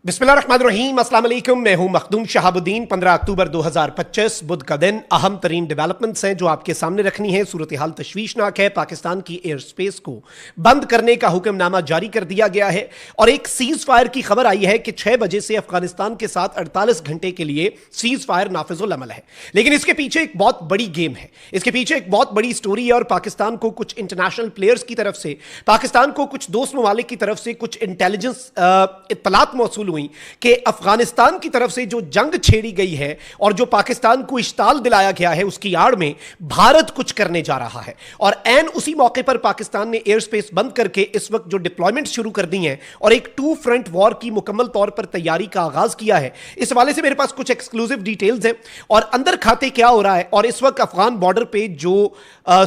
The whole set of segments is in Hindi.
बिस्मिल्लाहिर्रहमानिर्रहीम, अस्सलाम वालेकुम। मैं हूं मखदूम शहाबुद्दीन। 15 अक्टूबर 2025 बुध का दिन। अहम तरीन डेवलपमेंट्स हैं जो आपके सामने रखनी है। सूरत हाल तशवीशनाक है। पाकिस्तान की एयर स्पेस को बंद करने का हुक्मनामा जारी कर दिया गया है और एक सीज फायर की खबर आई है कि 6 बजे से अफगानिस्तान के साथ 48 घंटे के लिए सीज फायर नाफिजुल अमल है। लेकिन इसके पीछे एक बहुत बड़ी गेम है, इसके पीछे एक बहुत बड़ी स्टोरी है और पाकिस्तान को कुछ इंटरनेशनल प्लेयर्स की तरफ से, पाकिस्तान को कुछ दोस्त ममालिक की तरफ से कुछ इंटेलिजेंस इत्तलात मौसूल हुई कि अफगानिस्तान की तरफ से जो जंग छेड़ी गई है और जो पाकिस्तान को इश्ताल दिलाया गया है उसकी आड़ में भारत कुछ करने जा रहा है। और एन उसी मौके पर पाकिस्तान ने एयर स्पेस बंद करके इस वक्त जो डिप्लॉयमेंट शुरू कर दी हैं और एक 2 फ्रंट वॉर की मुकम्मल तौर पर तैयारी का आगाज किया है। इस हवाले से मेरे पास कुछ एक्सक्लूसिव डिटेल्स हैं और अंदर खाते क्या हो रहा है और इस वक्त अफगान बॉर्डर पे जो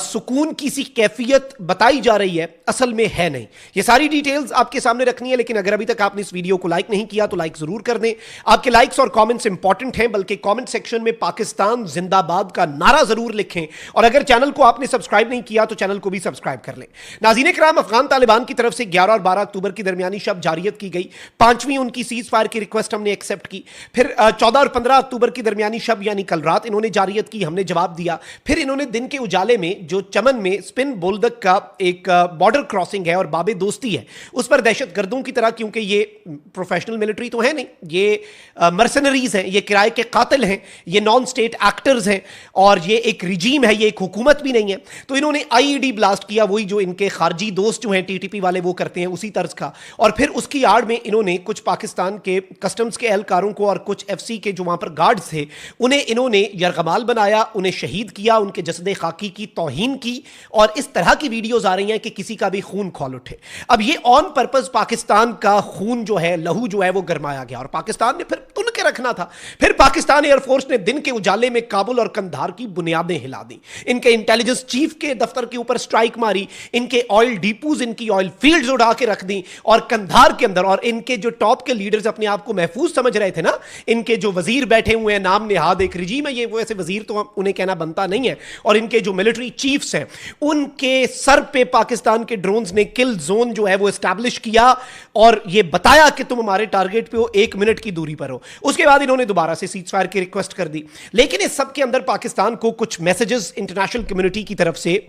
सुकून की सी कैफियत बताई जा रही है असल में है नहीं। ये सारी डिटेल्स आपके सामने रखनी है। लेकिन अगर अभी तक आपने इस वीडियो को लाइक नहीं किया तो लाइक जरूर कर दें। आपके लाइक्स और कमेंट्स इंपॉर्टेंट हैं, बल्कि कमेंट सेक्शन में पाकिस्तान जिंदाबाद का नारा जरूर लिखें और अगर चैनल को आपने सब्सक्राइब नहीं किया तो चैनल को भी सब्सक्राइब कर लें। नाज़रीन किराम, अफगान तालिबान की तरफ से 11 और 12 अक्टूबर की दरमियानी शब जारियत की गई। 5वीं उनकी सीज फायर की रिक्वेस्ट हमने एक्सेप्ट की। फिर 14 और 15 अक्टूबर की दरमियानी शब यानी कल रात इन्होंने जारियत की, हमने जवाब दिया। फिर इन्होंने दिन के उजाले में जो चमन में स्पिन बोल्दक का एक बॉर्डर क्रॉसिंग है और बाबे दोस्ती है उस पर दहशतगर्दों की तरह, क्योंकि ये प्रोफेशनल मिलिट्री तो है नहीं, ये मर्सनरीज हैं, ये किराए के कातिल हैं, ये नॉन स्टेट एक्टर्स हैं और ये एक रिजीम है, ये एक हुकूमत भी नहीं है। तो इन्होंने आईईडी ब्लास्ट किया, वही जो इनके खारजी दोस्त जो हैं टीटीपी वाले वो करते हैं उसी तर्ज का। और फिर उसकी आड़ में इन्होंने कुछ पाकिस्तान के कस्टम्स के एहलकारों को और कुछ एफसी के जो वहां पर गार्ड्स थे उन्हें इन्होंने यरगमाल बनाया, उन्हें शहीद किया, उनके जसदे खाकी की तौहीन की और इस तरह की वीडियोज आ रही हैं कि किसी का भी खून खौल उठे। अब ये ऑन पर्पस पाकिस्तान का खून जो है, लहू जो है वो गरमाया गया और पाकिस्तान ने फिर तुन के रखना था। फिर पाकिस्तान एयरफोर्स ने दिन के उजाले में काबुल और कंधार की बुनियादें हिला दी, इनके इंटेलिजेंस चीफ के दफ्तर के ऊपर स्ट्राइक मारी, इनके ऑयल डिपोज, इनकी ऑयल फील्ड्स उड़ा के रख दी और कंधार के अंदर, और इनके जो टॉप के लीडर्स अपने आप को महफूज समझ रहे थे ना, इनके जो वजीर बैठे हुए हैं नाम नेहाद एक रिजीम है, ये वैसे वजीर तो उन्हें कहना बनता नहीं है, और इनके जो मिलिट्री चीफ्स हैं उनके सर पे पाकिस्तान के ड्रोन्स ने किल जोन जो है वो एस्टैब्लिश किया और ये बताया कि तुम हमारे टारगेट पे हो, 1 मिनट की दूरी पर हो। उसके बाद इन्होंने दोबारा से सीज फायर की रिक्वेस्ट कर दी। लेकिन इस सब के अंदर पाकिस्तान को कुछ मैसेजेस इंटरनेशनल कम्युनिटी की तरफ से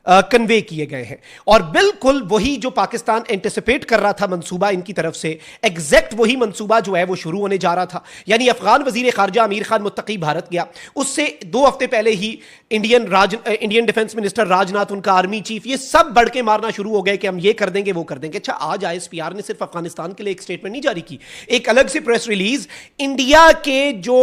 कन्वे किए गए हैं और बिल्कुल वही जो पाकिस्तान एंटिसिपेट कर रहा था मंसूबा इनकी तरफ से, एग्जैक्ट वही मंसूबा जो है वो शुरू होने जा रहा था। यानी अफगान वजीर खारजा अमीर खान मुत्तकी भारत गया, उससे 2 हफ्ते पहले ही इंडियन डिफेंस मिनिस्टर राजनाथ, उनका आर्मी चीफ, ये सब बढ़ के मारना शुरू हो गए कि हम ये कर देंगे वो कर देंगे। अच्छा, आज आईएसपीआर ने सिर्फ अफगानिस्तान के लिए एक स्टेटमेंट नहीं जारी की, एक अलग से प्रेस रिलीज इंडिया के जो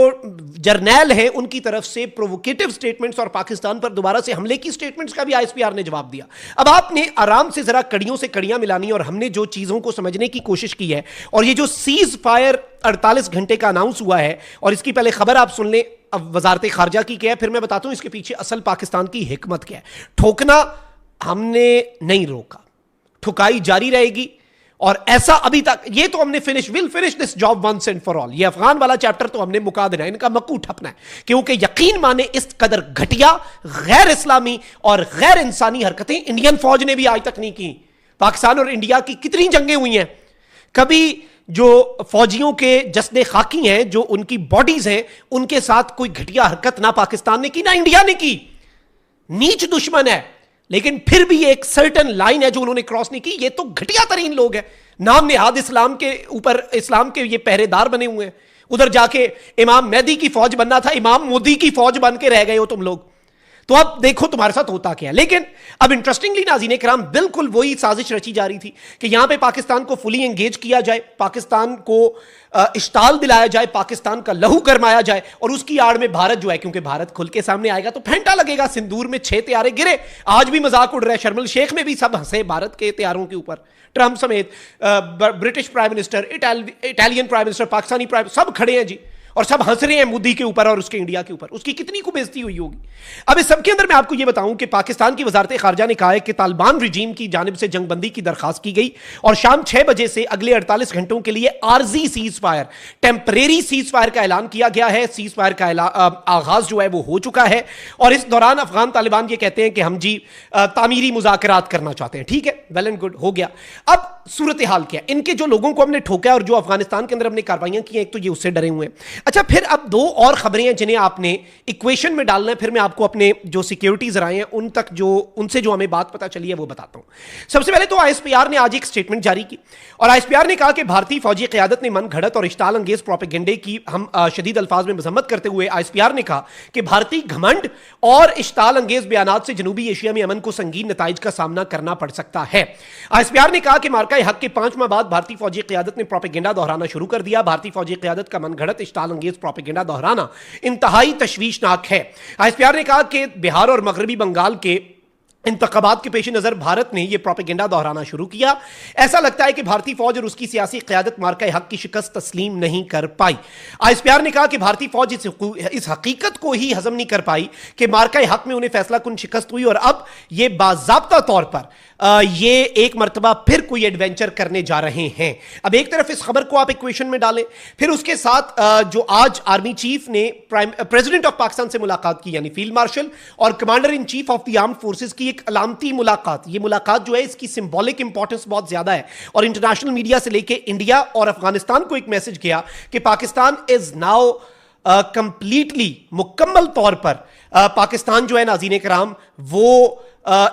जर्नैल हैं उनकी तरफ से प्रोवोकेटिव स्टेटमेंट्स और पाकिस्तान पर दोबारा से हमले की स्टेटमेंट्स का भी आईएसपीआर ने जवाब दिया। अब आपने आराम से जरा कड़ियों से कड़ियां मिलानी और हमने जो चीजों को समझने की कोशिश की है और ये जो सीज फायर 48 घंटे का अनाउंस हुआ है, और इसकी पहले खबर आप सुन लें अब वजारत खारजा की क्या है, फिर मैं बताता हूं इसके पीछे असल पाकिस्तान की हिकमत क्या है। ठोकना हमने नहीं रोका, ठुकाई जारी रहेगी और ऐसा अभी तक, ये तो हमने will finish this job once and for all. ये अफगान वाला चैप्टर तो हमने मुका देना है, इनका मक्कू ठपना है, क्योंकि यकीन माने इस कदर घटिया, गैर इस्लामी और गैर इंसानी हरकतें इंडियन फौज ने भी आज तक नहीं की। पाकिस्तान और इंडिया की कितनी जंगें हुई हैं, कभी जो फौजियों के जसदे खाकी हैं, जो उनकी बॉडीज हैं, उनके साथ कोई घटिया हरकत ना पाकिस्तान ने की ना इंडिया ने की। नीच दुश्मन है, लेकिन फिर भी एक सर्टन लाइन है जो उन्होंने क्रॉस नहीं की। ये तो घटिया तरीन लोग हैं, नाम नेहाद इस्लाम के ऊपर, इस्लाम के ये पहरेदार बने हुए हैं। उधर जाके इमाम मेहदी की फौज बनना था, इमाम मोदी की फौज बन के रह गए हो तुम लोग। तो अब देखो तुम्हारे साथ होता क्या है। लेकिन अब इंटरेस्टिंगली नाज़रीन किराम, बिल्कुल वही साजिश रची जा रही थी कि यहां पे पाकिस्तान को फुली एंगेज किया जाए, पाकिस्तान को इश्ताल दिलाया जाए, पाकिस्तान का लहू गरमाया जाए और उसकी आड़ में भारत जो है, क्योंकि भारत खुल के सामने आएगा तो फेंटा लगेगा। सिंदूर में 6 तैयारे गिरे, आज भी मजाक उड़ रहा है, शर्मल शेख में भी सब हंसे भारत के तैयारों के ऊपर, ट्रंप समेत, British prime minister, Italian prime minister, Pakistani prime, सब खड़े हैं जी और सब हंस रहे हैं मोदी के ऊपर और उसके इंडिया के ऊपर। उसकी कितनी को बेइज्जती हुई होगी। अब इस सब के अंदर मैं आपको यह बताऊं कि पाकिस्तान की वजारत खारजा ने कहा है कि तालिबान रिजीम की जानिब से जंगबंदी की दरखास्त की गई और शाम 6 बजे से अगले 48 घंटों के लिए आरजी ceasefire, temporary ceasefire का ऐलान किया गया है। सीज फायर का आगाज जो है वो हो चुका है और इस दौरान अफगान तालिबान ये कहते हैं कि हम जी तामीरी मुज़ाकरात करना चाहते हैं। ठीक है, वेल एंड गुड, हो गया। अब सूरत हाल क्या है, इनके जो लोगों को हमने ठोका और जो अफगानिस्तान के अंदर हमने कार्रवाइयां की हैं, एक तो ये उससे डरे हुए हैं। अच्छा, फिर अब दो और खबरें हैं जिन्हें आपने इक्वेशन में डालना है, फिर मैं आपको अपने जो सिक्योरिटीज रहे हैं उन तक उनसे जो हमें बात पता चली है वो बताता हूं। सबसे पहले तो आईएसपीआर ने आज एक स्टेटमेंट जारी की और आईएसपीआर ने कहा कि भारतीय फौजी क़यादत ने मन घड़त और इश्ताल अंगेज प्रोपेगेंडे की हम शदीद अल्फाज में मजम्मत करते हुए आईएसपीआर ने कहा कि भारतीय घमंड और इश्ताल अंगेज बयानात से जनूबी एशिया में अमन को संगीन नताइज का सामना करना पड़ सकता है। आईएसपीआर ने कहा कि मार्का हक के 5 माह बाद भारतीय फौजी क़यादत ने प्रोपेगेंडा दोहराना शुरू कर दिया। भारतीय फौजी क़यादत का मनगढ़ंत इश्ताल अंगेज प्रोपेगेंडा दोहराना इंतहाई तशवीशनाक है। आईएसपीआर ने कहा कि बिहार और मगरबी बंगाल के इंतखाबात के पेश नजर भारत ने यह प्रोपेगेंडा दोहराना शुरू किया। ऐसा लगता है कि भारतीय फौज और उसकी सियासी क़यादत मार्का हक की शिकस्त तस्लीम नहीं कर पाई। आईएसपीआर ने कहा कि भारतीय फौज इस हकीकत को ही हजम नहीं कर पाई कि मार्का हक में उन्हें फैसला कुन शिकस्त हुई और अब यह बाज़ाब्ता तौर पर ये एक मरतबा फिर कोई एडवेंचर करने जा रहे हैं। अब एक तरफ इस खबर को आप इक्वेशन में डालें, फिर उसके साथ जो आज आर्मी चीफ ने प्रेसिडेंट ऑफ पाकिस्तान से मुलाकात की, यानी फील्ड मार्शल और commander in chief of the armed forces की एक अलामती मुलाकात। ये मुलाकात जो है इसकी सिंबॉलिक इंपॉर्टेंस बहुत ज्यादा है और इंटरनेशनल मीडिया से लेकर इंडिया और अफगानिस्तान को एक मैसेज गया कि पाकिस्तान इज नाउ कंप्लीटली मुकम्मल तौर पर पाकिस्तान जो है नाज़रीन कराम वो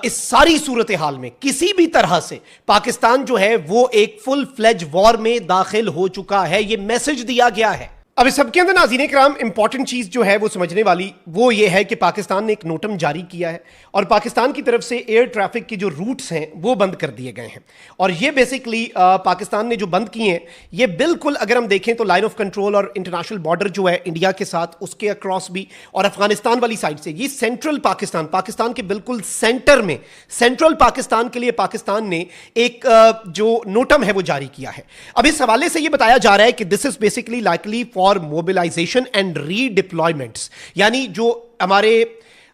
इस सारी सूरत हाल में किसी भी तरह से पाकिस्तान जो है वो एक फुल फ्लेज वॉर में दाखिल हो चुका है। ये मैसेज दिया गया है। अब इस सबके अंदर नाज़रीन कराम इंपॉर्टेंट चीज जो है वो समझने वाली वो ये है कि पाकिस्तान ने एक नोटम जारी किया है और पाकिस्तान की तरफ से एयर ट्रैफिक के जो रूट्स हैं वो बंद कर दिए गए हैं और ये बेसिकली पाकिस्तान ने जो बंद किए हैं ये बिल्कुल अगर हम देखें तो लाइन ऑफ कंट्रोल और इंटरनेशनल बॉर्डर जो है इंडिया के साथ उसके अक्रॉस भी और अफगानिस्तान वाली साइड से, ये सेंट्रल पाकिस्तान के बिल्कुल सेंटर में सेंट्रल पाकिस्तान के लिए पाकिस्तान ने एक जो नोटम है वो जारी किया है। अब इस हवाले से ये बताया जा रहा है कि this is basically likely for mobilisation and redeployments, यानी जो हमारे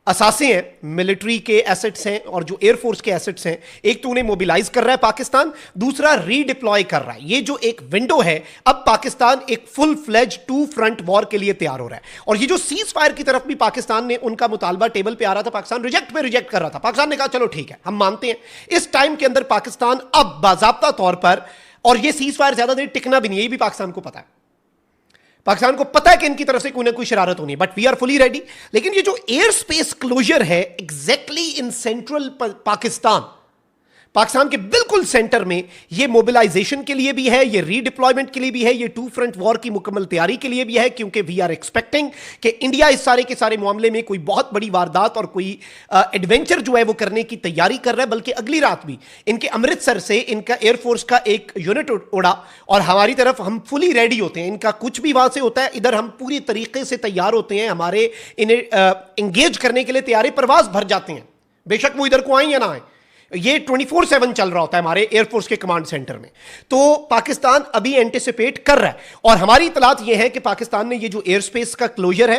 असासे हैं, मिलिट्री के एसेट्स हैं और जो एयरफोर्स के एसेट्स हैं, एक तो उन्हें मोबिलाइज कर रहा है पाकिस्तान, दूसरा रीडिप्लॉय कर रहा है। ये जो एक विंडो है, अब पाकिस्तान एक full fledge two front war के लिए तैयार हो रहा है। और ये जो सीज फायर की तरफ भी पाकिस्तान ने उनका मुतालबा टेबल पे आ रहा था, पाकिस्तान रिजेक्ट कर रहा था। पाकिस्तान ने कहा चलो ठीक है हम मानते हैं। इस टाइम के अंदर पाकिस्तान अब बाज़ाब्ता तौर पर, और ये सीज फायर ज्यादा देर टिकना भी नहीं, ये भी पाकिस्तान को पता है। पाकिस्तान को पता है कि इनकी तरफ से कोई ना कोई शरारत होनी है, but we are fully ready. लेकिन ये जो एयर स्पेस क्लोजर है एग्जैक्टली इन सेंट्रल पाकिस्तान के बिल्कुल सेंटर में, ये मोबिलाइजेशन के लिए भी है, ये रीडिप्लॉयमेंट के लिए भी है, ये टू फ्रंट वॉर की मुकम्मल तैयारी के लिए भी है, क्योंकि वी आर एक्सपेक्टिंग कि इंडिया इस सारे के सारे मामले में कोई बहुत बड़ी वारदात और कोई एडवेंचर जो है वो करने की तैयारी कर रहा है। बल्कि अगली रात भी इनके अमृतसर से इनका एयरफोर्स का एक यूनिट उड़ा और हमारी तरफ हम फुली रेडी होते हैं। इनका कुछ भी वहां से होता है, इधर हम पूरी तरीके से तैयार होते हैं, हमारे इन्हें एंगेज करने के लिए तैयारी परवाज भर जाते हैं, बेशक वो इधर को आए या ना आए। ये 24/7 चल रहा होता है हमारे एयरफोर्स के कमांड सेंटर में। तो पाकिस्तान अभी एंटिसिपेट कर रहा है और हमारी इतलात यह है कि पाकिस्तान ने ये जो एयर स्पेस का क्लोजर है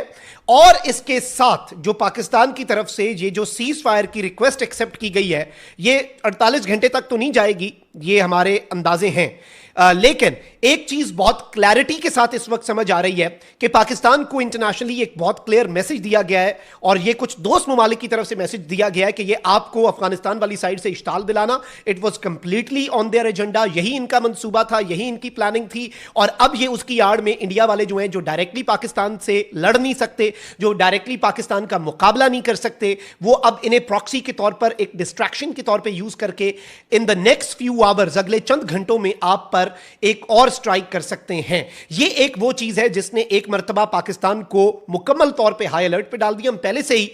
और इसके साथ जो पाकिस्तान की तरफ से ये जो सीज फायर की रिक्वेस्ट एक्सेप्ट की गई है, ये 48 घंटे तक तो नहीं जाएगी, ये हमारे अंदाजे हैं। लेकिन एक चीज बहुत क्लैरिटी के साथ इस वक्त समझ आ रही है कि पाकिस्तान को इंटरनेशनली एक बहुत क्लियर मैसेज दिया गया है और ये कुछ दोस्त ममालिक की तरफ से मैसेज दिया गया है कि ये आपको अफगानिस्तान वाली साइड से इश्ताल दिलाना, it was completely on their agenda, यही इनका मंसूबा था, यही इनकी प्लानिंग थी। और अब ये उसकी आड़ में इंडिया वाले जो हैं, जो डायरेक्टली पाकिस्तान से लड़ नहीं सकते, जो डायरेक्टली पाकिस्तान का मुकाबला नहीं कर सकते, वो अब इन्हें प्रॉक्सी के तौर पर एक डिस्ट्रैक्शन के तौर पर यूज करके in the next few hours, अगले चंद घंटों में आप पर एक और स्ट्राइक कर सकते हैं। ये एक वो चीज है जिसने एक मर्तबा पाकिस्तान को मुकम्मल तौर पे हाई अलर्ट पे डाल दिया। हम पहले से ही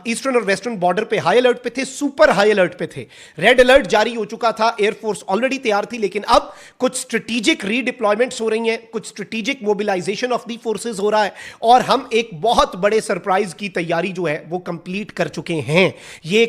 ईस्टर्न और वेस्टर्न बॉर्डर पे हाई अलर्ट पे थे, सुपर हाई अलर्ट पे थे, रेड अलर्ट जारी हो चुका था, एयरफोर्स ऑलरेडी तैयार थी। लेकिन अब कुछ स्ट्रेटेजिक रीडिप्लॉयमेंट्स हो रही हैं, कुछ strategic mobilisation of the forces हो रहा है और हम एक बहुत बड़े सरप्राइज की तैयारी जो है वो कंप्लीट कर चुके हैं। ये